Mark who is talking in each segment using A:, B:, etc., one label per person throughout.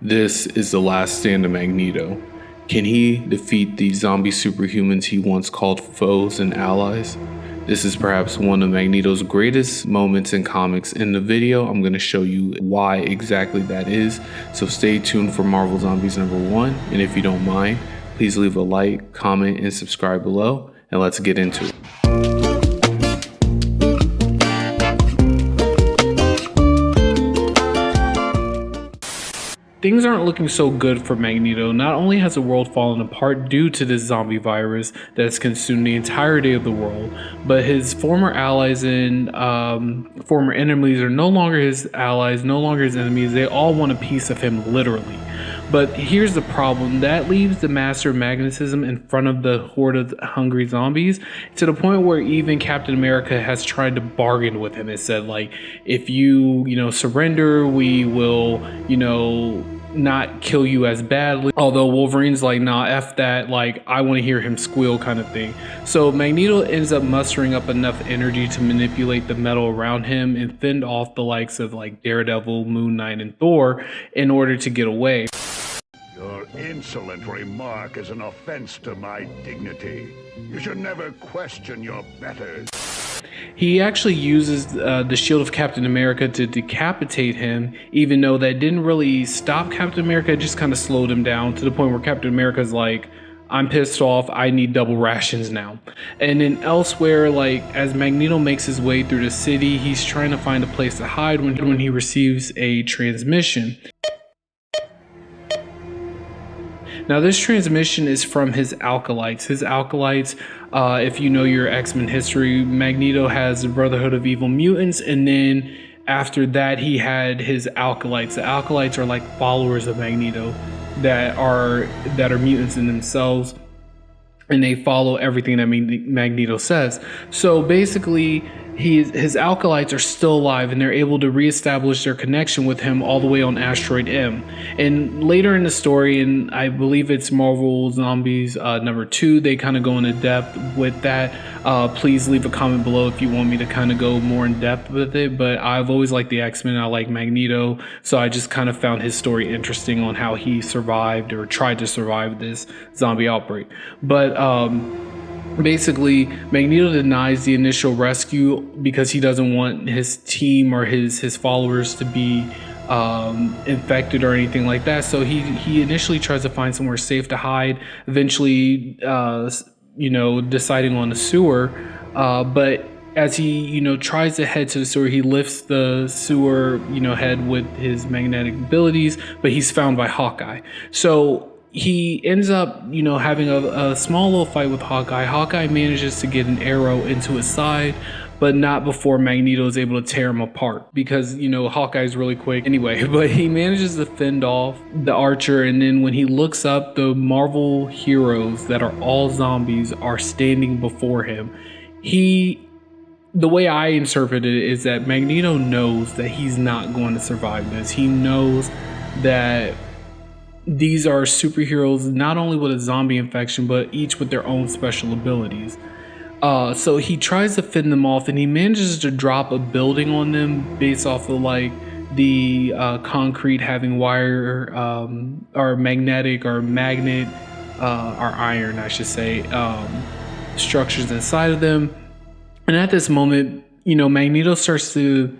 A: This is the last stand of Magneto. Can he defeat the zombie superhumans he once called foes and allies? This is perhaps one of Magneto's greatest moments in comics. In the video, I'm going to show you why exactly that is. So stay tuned for Marvel Zombies #1. And if you don't mind, please leave a like, comment, and subscribe below. And let's get into it. Things aren't looking so good for Magneto. Not only has the world fallen apart due to this zombie virus that has consumed the entirety of the world, but his former allies and former enemies are no longer his allies, no longer his enemies. They all want a piece of him, literally. But here's the problem. That leaves the master of magnetism in front of the horde of hungry zombies, to the point where even Captain America has tried to bargain with him. It said, like, if you surrender, we will, not kill you as badly. Although Wolverine's like, nah, F that, like, I want to hear him squeal kind of thing. So Magneto ends up mustering up enough energy to manipulate the metal around him and fend off the likes of like Daredevil, Moon Knight, and Thor in order to get away.
B: Your insolent remark is an offense to my dignity. You should never question your betters.
A: He actually uses the shield of Captain America to decapitate him, even though that didn't really stop Captain America. It just kind of slowed him down to the point where Captain America's like, I'm pissed off, I need double rations now. And then elsewhere, like, as Magneto makes his way through the city, he's trying to find a place to hide when he receives a transmission. Now, this transmission is from his acolytes. His acolytes, if you know your X-Men history, Magneto has the Brotherhood of Evil Mutants, and then after that, he had his acolytes. The acolytes are like followers of Magneto that are mutants in themselves, and they follow everything that Magneto says. So basically, his acolytes are still alive, and they're able to reestablish their connection with him all the way on Asteroid M. And later in the story, and I believe it's Marvel Zombies #2, they kind of go into depth with that. Please leave a comment below if you want me to kind of go more in depth with it. But I've always liked the X-Men. I like Magneto, so I just kind of found his story interesting on how he survived or tried to survive this zombie outbreak. But basically, Magneto denies the initial rescue because he doesn't want his team or his followers to be infected or anything like that. So he initially tries to find somewhere safe to hide, eventually deciding on the sewer. But as he tries to head to the sewer, he lifts the sewer head with his magnetic abilities, but he's found by Hawkeye. So he ends up, having a small little fight with Hawkeye. Hawkeye manages to get an arrow into his side, but not before Magneto is able to tear him apart, because, Hawkeye's really quick anyway. But he manages to fend off the archer, and then when he looks up, the Marvel heroes that are all zombies are standing before him. The way I interpret it is that Magneto knows that he's not going to survive this. He knows that these are superheroes not only with a zombie infection, but each with their own special abilities. So he tries to fend them off, and he manages to drop a building on them based off of like the concrete having wire or magnetic or magnet or iron, I should say, structures inside of them. And at this moment, Magneto starts to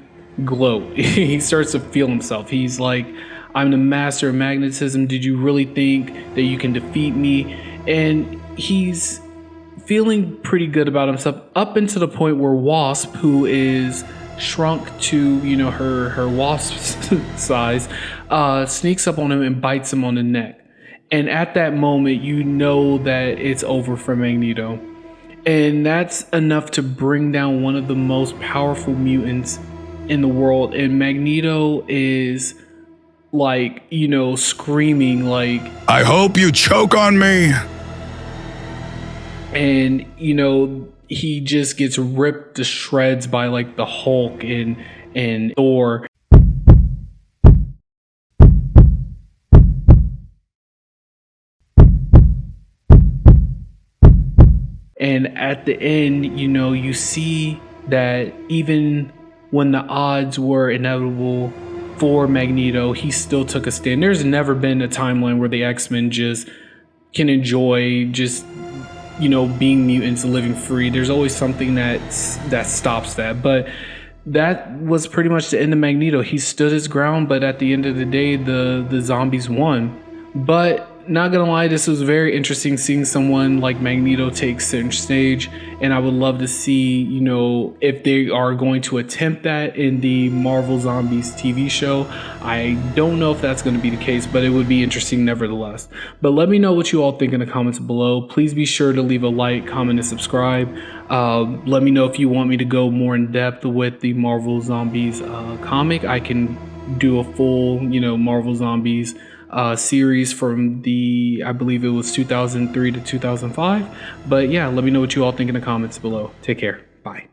A: gloat. He starts to feel himself. He's like, I'm the master of magnetism. Did you really think that you can defeat me? And he's feeling pretty good about himself up until the point where Wasp, who is shrunk to, her wasp size, sneaks up on him and bites him on the neck. And at that moment, that it's over for Magneto. And that's enough to bring down one of the most powerful mutants in the world. And Magneto is like, screaming like,
B: I hope you choke on me.
A: And, he just gets ripped to shreds by like the Hulk and Thor. And at the end, you see that even when the odds were inevitable for Magneto, he still took a stand. There's never been a timeline where the X-Men just can enjoy just, you know, being mutants, living free. There's always something that stops that. But that was pretty much the end of Magneto. He stood his ground, but at the end of the day, the zombies won. But not gonna lie, this was very interesting seeing someone like Magneto take center stage, and I would love to see, you know, if they are going to attempt that in the Marvel Zombies TV show. I don't know if that's going to be the case, but it would be interesting nevertheless. But let me know what you all think in the comments below. Please be sure to leave a like, comment, and subscribe. Let me know if you want me to go more in depth with the Marvel Zombies comic. I can do a full, you know, Marvel Zombies series from the, I believe it was 2003 to 2005. But yeah, let me know what you all think in the comments below. Take care. Bye.